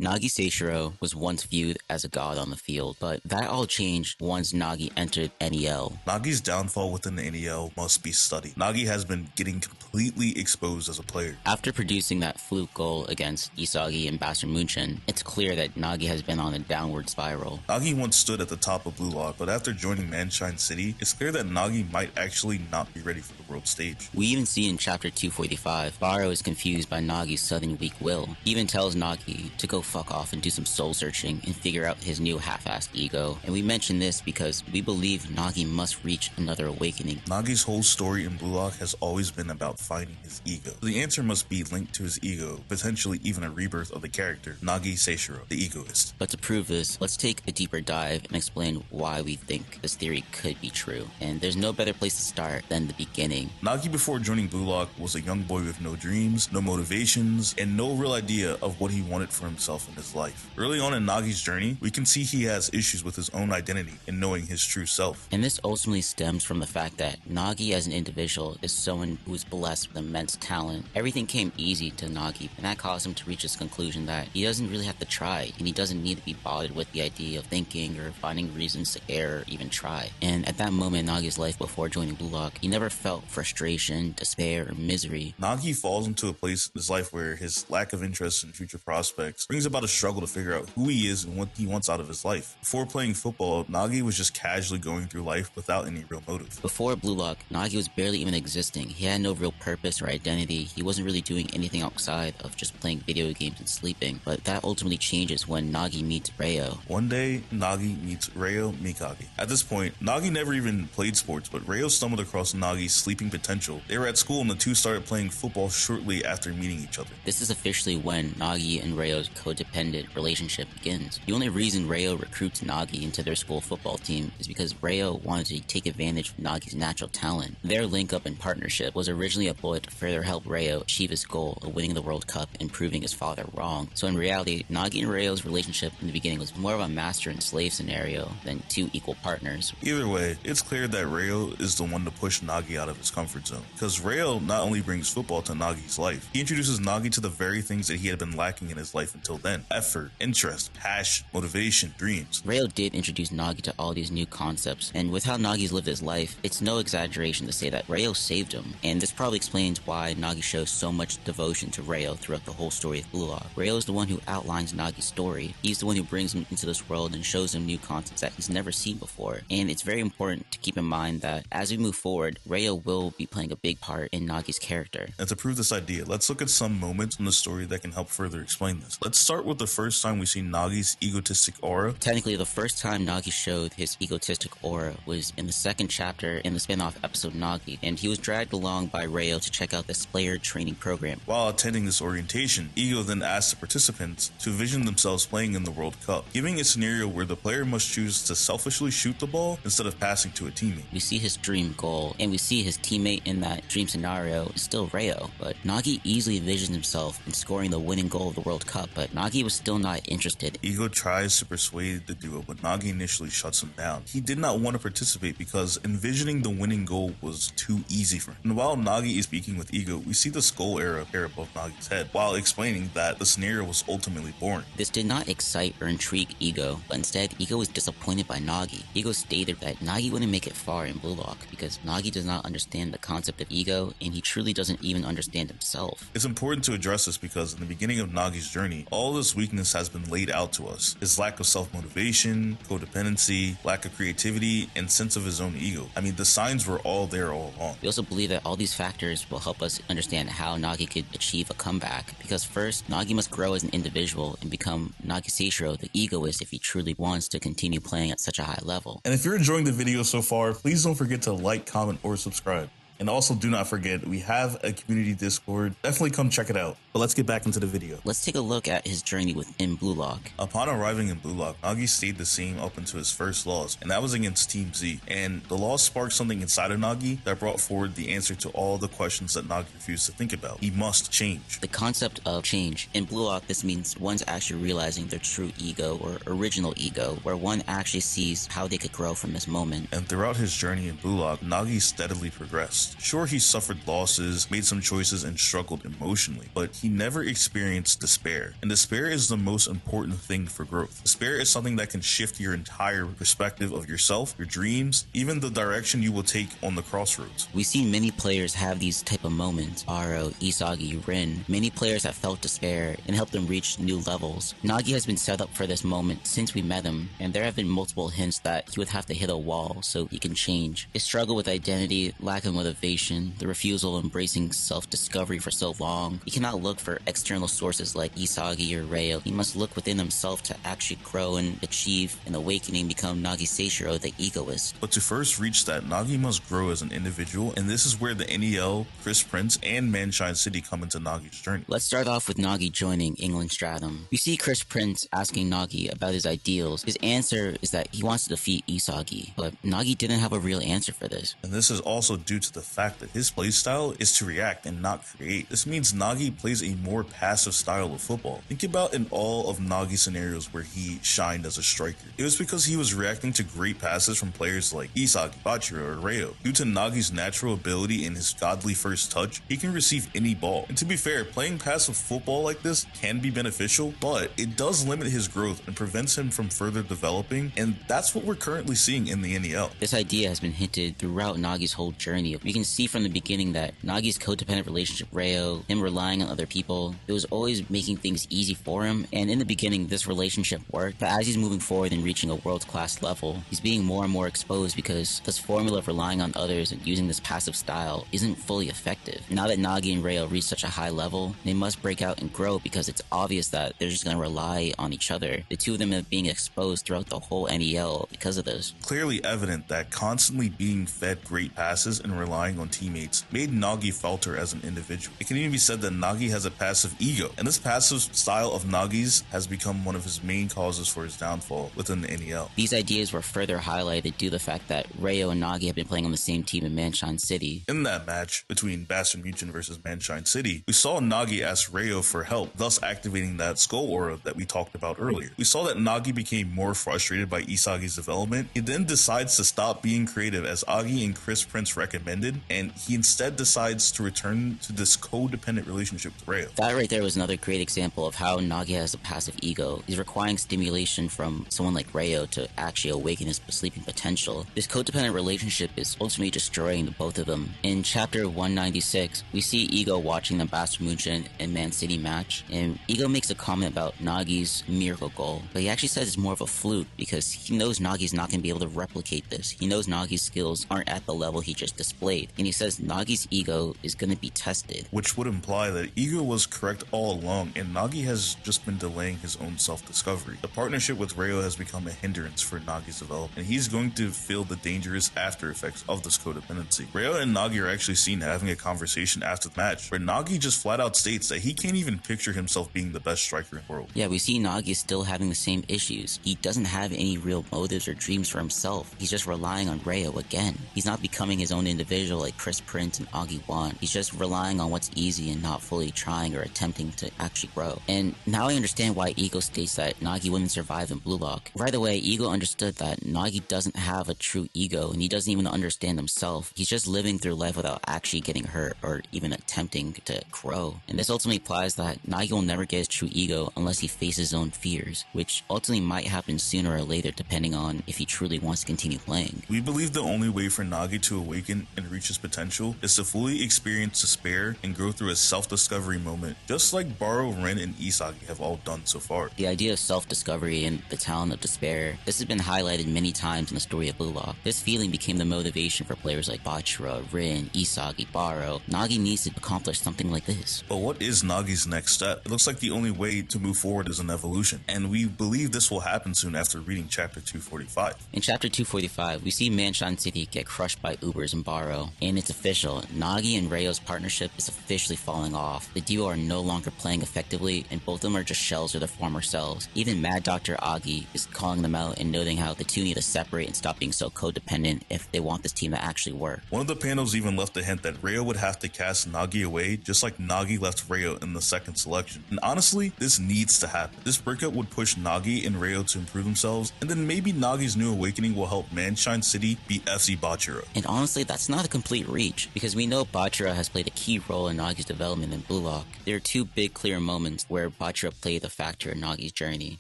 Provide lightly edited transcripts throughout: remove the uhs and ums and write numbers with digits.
Nagi Seishiro was once viewed as a god on the field, but that all changed once Nagi entered NEL. Nagi's downfall within the NEL must be studied. Nagi has been getting completely exposed as a player. After producing that fluke goal against Isagi and Bastard Munchen, it's clear that Nagi has been on a downward spiral. Nagi once stood at the top of Blue Lock, but after joining Manshine City, it's clear that Nagi might actually not be ready for the world stage. We even see in chapter 245, Baro is confused by Nagi's sudden weak will. He even tells Nagi to go fuck off and do some soul searching and figure out his new half-assed ego. And we mention this because we believe Nagi must reach another awakening. Nagi's whole story in Blue Lock has always been about finding his ego. The answer must be linked to his ego, potentially even a rebirth of the character, Nagi Seishiro, the egoist. But to prove this, let's take a deeper dive and explain why we think this theory could be true. And there's no better place to start than the beginning. Nagi, before joining Blue Lock, was a young boy with no dreams, no motivations, and no real idea of what he wanted for himself in his life. Early on in Nagi's journey, we can see he has issues with his own identity and knowing his true self. And this ultimately stems from the fact that Nagi as an individual is someone who is blessed with immense talent. Everything came easy to Nagi, and that caused him to reach his conclusion that he doesn't really have to try, and he doesn't need to be bothered with the idea of thinking or finding reasons to err or even try. And at that moment in Nagi's life before joining Blue Lock, he never felt frustration, despair, or misery. Nagi falls into a place in his life where his lack of interest in future prospects brings about a struggle to figure out who he is and what he wants out of his life. Before playing football, Nagi was just casually going through life without any real motive. Before Blue Lock, Nagi was barely even existing. He had no real purpose or identity. He wasn't really doing anything outside of just playing video games and sleeping. But that ultimately changes when Nagi meets Ryo. One day, Nagi meets Ryo Mikage. At this point, Nagi never even played sports, but Ryo stumbled across Nagi's sleeping potential. They were at school and the two started playing football shortly after meeting each other. This is officially when Nagi and Ryo's codependent relationship begins. The only reason Ryo recruits Nagi into their school football team is because Ryo wanted to take advantage of Nagi's natural talent. Their link-up and partnership was originally a ploy to further help Ryo achieve his goal of winning the World Cup and proving his father wrong. So in reality, Nagi and Ryo's relationship in the beginning was more of a master and slave scenario than two equal partners. Either way, it's clear that Ryo is the one to push Nagi out of his comfort zone, because Ryo not only brings football to Nagi's life, he introduces Nagi to the very things that he had been lacking in his life until then: effort, interest, passion, motivation, dreams. Ryo did introduce Nagi to all these new concepts, and with how Nagi's lived his life, it's no exaggeration to say that Ryo saved him, and this probably explains why Nagi shows so much devotion to Ryo throughout the whole story of Blue Lock. Ryo is the one who outlines Nagi's story. He's the one who brings him into this world and shows him new concepts that he's never seen before, and it's very important to keep in mind that as we move forward, Ryo will be playing a big part in Nagi's character. And to prove this idea, let's look at some moments in the story that can help further explain this. Let's start with the first time we see Nagi's egotistic aura. Technically, the first time Nagi showed his egotistic aura was in the second chapter in the spin-off episode Nagi, and he was dragged along by Ryo to check out this player training program. While attending this orientation, Ego then asked the participants to envision themselves playing in the World Cup, giving a scenario where the player must choose to selfishly shoot the ball instead of passing to a teammate. We see his dream goal, and we see his teammate in that dream scenario is still Ryo, but Nagi easily envisioned himself in scoring the winning goal of the World Cup, but Nagi was still not interested. Ego tries to persuade the duo, but Nagi initially shuts him down. He did not want to participate because envisioning the winning goal was too easy for him. And while Nagi is speaking with Ego, we see the skull arrow appear above Nagi's head, while explaining that the scenario was ultimately boring. This did not excite or intrigue Ego, but instead Ego was disappointed by Nagi. Ego stated that Nagi wouldn't make it far in Blue Lock because Nagi does not understand the concept of ego, and he truly doesn't even understand himself. It's important to address this because in the beginning of Nagi's journey, all this weakness has been laid out to us. His lack of self-motivation, codependency, lack of creativity, and sense of his own ego. I mean, the signs were all there all along. We also believe that all these factors will help us understand how Nagi could achieve a comeback, because first, Nagi must grow as an individual and become Nagi Seishiro, the egoist, if he truly wants to continue playing at such a high level. And if you're enjoying the video so far, please don't forget to like, comment, or subscribe. And also do not forget, we have a community Discord. Definitely come check it out. But let's get back into the video. Let's take a look at his journey within Blue Lock. Upon arriving in Blue Lock, Nagi stayed the same up until his first loss, and that was against Team Z. And the loss sparked something inside of Nagi that brought forward the answer to all the questions that Nagi refused to think about. He must change. The concept of change. In Blue Lock, this means one's actually realizing their true ego or original ego, where one actually sees how they could grow from this moment. And throughout his journey in Blue Lock, Nagi steadily progressed. past. Sure, he suffered losses, made some choices, and struggled emotionally, but he never experienced despair. And despair is the most important thing for growth. Despair is something that can shift your entire perspective of yourself, your dreams, even the direction you will take on the crossroads. We see many players have these type of moments. Baro, Isagi, Rin. Many players have felt despair and helped them reach new levels. Nagi has been set up for this moment since we met him, and there have been multiple hints that he would have to hit a wall so he can change. His struggle with identity, lack of motivation, the refusal of embracing self-discovery for so long. He cannot look for external sources like Isagi or Ryo. He must look within himself to actually grow and achieve an awakening, become Nagi Seishiro, the egoist. But to first reach that, Nagi must grow as an individual, and this is where the NEL, Chris Prince, and Manshine City come into Nagi's journey. Let's start off with Nagi joining England Stratham. We see Chris Prince asking Nagi about his ideals. His answer is that he wants to defeat Isagi, but Nagi didn't have a real answer for this. And this is also due to the fact that his playstyle is to react and not create. This means Nagi plays a more passive style of football. Think about in all of Nagi's scenarios where he shined as a striker. It was because he was reacting to great passes from players like Isagi, Bachira, or Ryo. Due to Nagi's natural ability and his godly first touch, he can receive any ball. And to be fair, playing passive football like this can be beneficial, but it does limit his growth and prevents him from further developing, and that's what we're currently seeing in the NEL. This idea has been hinted throughout Nagi's whole journey. We can see from the beginning that Nagi's codependent relationship with Ryo, him relying on other people, it was always making things easy for him, and in the beginning this relationship worked, but as he's moving forward and reaching a world-class level, he's being more and more exposed because this formula of relying on others and using this passive style isn't fully effective. Now that Nagi and Ryo reach such a high level, they must break out and grow because it's obvious that they're just going to rely on each other. The two of them are being exposed throughout the whole NEL because of this. Clearly evident that constantly being fed great passes and relying on teammates made Nagi falter as an individual. It can even be said that Nagi has a passive ego, and this passive style of Nagi's has become one of his main causes for his downfall within the NEL. These ideas were further highlighted due to the fact that Ryo and Nagi have been playing on the same team in Manshine City. In that match between Bastard Munchen versus Manshine City, we saw Nagi ask Ryo for help, thus activating that skull aura that we talked about earlier. We saw that Nagi became more frustrated by Isagi's development. He then decides to stop being creative as Agi and Chris Prince recommended, and he instead decides to return to this codependent relationship with Ryo. That right there was another great example of how Nagi has a passive ego. He's requiring stimulation from someone like Ryo to actually awaken his sleeping potential. This codependent relationship is ultimately destroying the both of them. In chapter 196, we see Ego watching the Bastard Munchen and Man City match, and Ego makes a comment about Nagi's miracle goal, but he actually says it's more of a fluke because he knows Nagi's not going to be able to replicate this. He knows Nagi's skills aren't at the level he just displayed, and he says Nagi's ego is going to be tested. Which would imply that Ego was correct all along, and Nagi has just been delaying his own self-discovery. The partnership with Ryo has become a hindrance for Nagi's development, and he's going to feel the dangerous after effects of this codependency. Ryo and Nagi are actually seen having a conversation after the match, where Nagi just flat out states that he can't even picture himself being the best striker in the world. Yeah, we see Nagi still having the same issues. He doesn't have any real motives or dreams for himself. He's just relying on Ryo again. He's not becoming his own individual like Chris Prince and Agi want. He's just relying on what's easy and not fully trying or attempting to actually grow. And now I understand why Ego states that Nagi wouldn't survive in Blue Lock. Right away, Ego understood that Nagi doesn't have a true ego and he doesn't even understand himself. He's just living through life without actually getting hurt or even attempting to grow. And this ultimately implies that Nagi will never get his true ego unless he faces his own fears, which ultimately might happen sooner or later depending on if he truly wants to continue playing. We believe the only way for Nagi to awaken and reach his potential is to fully experience despair and go through a self-discovery moment, just like Baro, Ren, and Isagi have all done so far. The idea of self-discovery and the talent of despair, this has been highlighted many times in the story of Blue Lock. This feeling became the motivation for players like Bachira, Rin, Isagi, Baro. Nagi needs to accomplish something like this. But what is Nagi's next step? It looks like the only way to move forward is an evolution, and we believe this will happen soon after reading chapter 245. In chapter 245, we see Manshine City get crushed by Ubers and Baro, and it's official. Nagi and Ryo's partnership is officially falling off. The duo are no longer playing effectively, and both of them are just shells of their former selves. Even Mad Dr. Agi is calling them out and noting how the two need to separate and stop being so codependent if they want this team to actually work. One of the panels even left a hint that Ryo would have to cast Nagi away, just like Nagi left Ryo in the second selection. And honestly, this needs to happen. This breakup would push Nagi and Ryo to improve themselves, and then maybe Nagi's new awakening will help Manshine City beat FC BACHIRA. And honestly, that's not a complete reach, because we know Bachira has played a key role in Nagi's development in Blue Lock. There are two big clear moments where Bachira played a factor in Nagi's journey.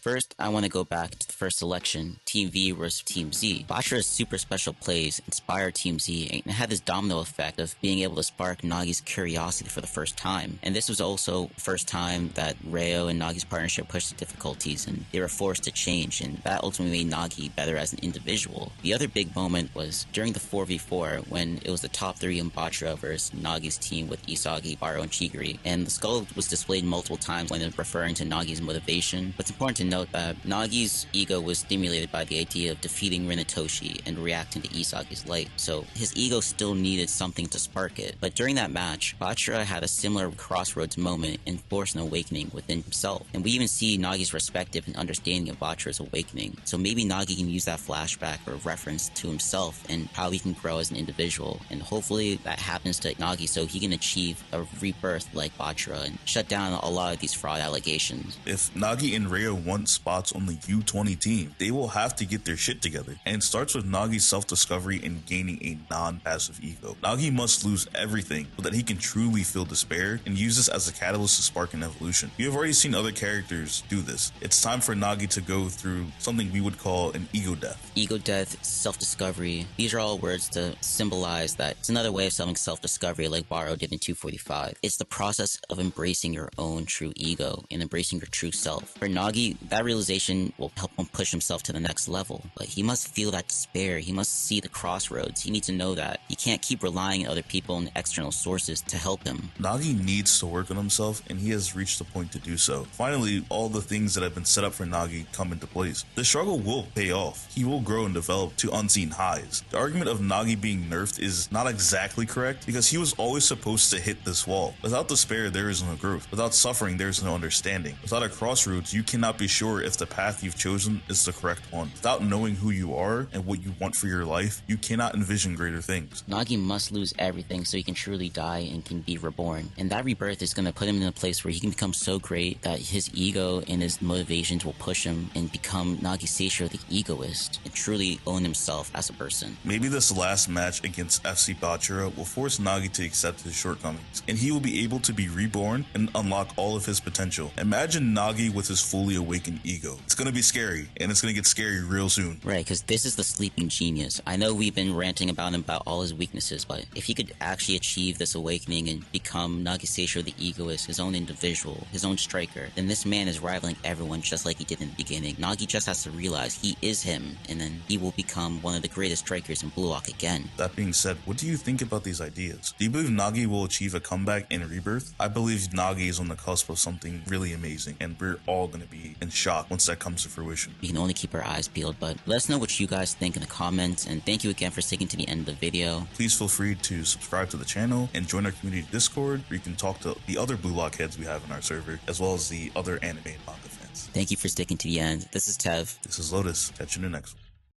First, I want to go back to the first selection, Team V versus Team Z. Bachira's super special plays inspired Team Z and had this domino effect of being able to spark Nagi's curiosity for the first time. And this was also the first time that Ryo and Nagi's partnership pushed the difficulties and they were forced to change, and that ultimately made Nagi better as an individual. The other big moment was during the 4v4 when it was the top 3 in Bachira versus Nagi's team with Isagi, Baro, and Chigiri, and the skull was displayed multiple times when referring to Nagi's motivation. But it's important to note that Nagi's ego was stimulated by the idea of defeating Rinatoshi and reacting to Isagi's light, so his ego still needed something to spark it. But during that match, Bachira had a similar crossroads moment and forced an awakening within himself, and we even see Nagi's perspective and understanding of Bachira's awakening. So maybe Nagi can use that flashback or reference to himself and how he can grow as an individual, and hopefully that happens to Nagi so he can achieve a rebirth like Bachira and shut down a lot of these fraud allegations. If Nagi and Ryo want spots on the U20 team, they will have to get their shit together, and it starts with Nagi's self-discovery and gaining a non-passive ego. Nagi must lose everything so that he can truly feel despair and use this as a catalyst to spark an evolution. We have already seen other characters do this. It's time for Nagi to go through something we would call an ego death. Ego death, self-discovery, these are all words to symbolize that it's another way of selling self-discovery like Baro did in 245. It's the process of embracing your own true ego and embracing your true self. For Nagi, that realization will help him push himself to the next level, but he must feel that despair, he must see the crossroads, he needs to know that he can't keep relying on other people and external sources to help him. Nagi needs to work on himself, and he has reached the point to do so. Finally, all the things that have been set up for Nagi come into place. The struggle will pay off. He will grow and develop to unseen highs. The argument of Nagi being nerfed is not exactly correct, because he was always supposed to hit this wall. Without despair, there is no growth. Without suffering, there is no understanding. Without a crossroads, you cannot be sure if the path you've chosen is the correct one. Without knowing who you are and what you want for your life, you cannot envision greater things. Nagi must lose everything so he can truly die and can be reborn. And that rebirth is going to put him in a place where he can become so great that his ego and his motivations will push him and become Nagi Seishiro the egoist and truly own himself as a person. Maybe this last match against FC BACHIRA will force Nagi to accept his shortcomings, and he will be able to be reborn and unlock all of his potential. Imagine Nagi with his fully awakened ego. It's going to be scary, and it's going to get scary real soon. Right, because this is the sleeping genius. I know we've been ranting about him about all his weaknesses, but if he could actually achieve this awakening and become Nagi Seishiro the egoist, his own individual, his own striker, then this man is rivaling everyone just like he did in the beginning. Nagi just has to realize he is him, and then he will become one of the greatest strikers in Blue Lock again. That being said, what do you think about these ideas? Do you believe Nagi will achieve a comeback and rebirth? I believe Nagi is on the cusp of something really amazing, and we're all going to be in shock once that comes to fruition. We can only keep our eyes peeled, but let us know what you guys think in the comments, and thank you again for sticking to the end of the video. Please feel free to subscribe to the channel and join our community Discord, where you can talk to the other Blue Lock heads we have in our server, as well as the other anime and manga fans. Thank you for sticking to the end. This is Tev. This is Lotus. Catch you in the next one.